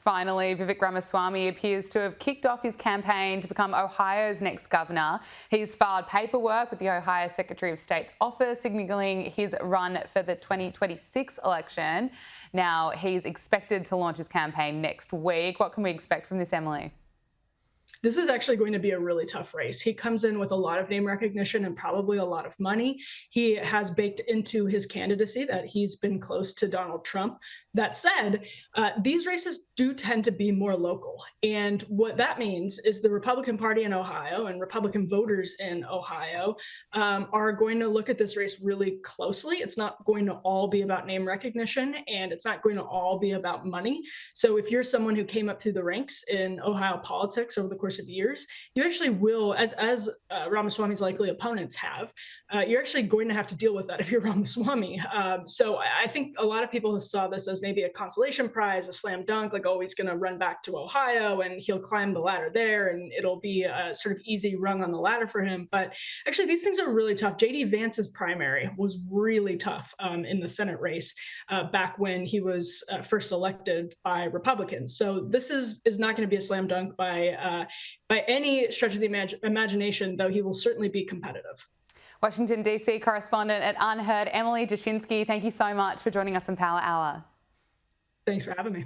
Finally, Vivek Ramaswamy appears to have kicked off his campaign to become Ohio's next governor. He's filed paperwork with the Ohio Secretary of State's office, signalling his run for the 2026 election. Now, he's expected to launch his campaign next week. What can we expect from this, Emily? This is actually going to be a really tough race. He comes in with a lot of name recognition and probably a lot of money. He has baked into his candidacy that he's been close to Donald Trump. That said, these races do tend to be more local. And what that means is the Republican Party in Ohio and Republican voters in Ohio are going to look at this race really closely. It's not going to all be about name recognition, and it's not going to all be about money. So if you're someone who came up through the ranks in Ohio politics over the course of years, you actually will, as Ramaswamy's likely opponents have, you're actually going to have to deal with that if you're Ramaswamy. So I think a lot of people saw this as maybe a consolation prize, a slam dunk, like, oh, he's going to run back to Ohio and he'll climb the ladder there and it'll be a sort of easy rung on the ladder for him. But actually, these things are really tough. J.D. Vance's primary was really tough in the Senate race back when he was first elected by Republicans. So this is not going to be a slam dunk by any stretch of the imagination, though he will certainly be competitive. Washington DC correspondent at UnHerd, Emily Jashinsky, thank you so much for joining us on Power Hour. Thanks for having me.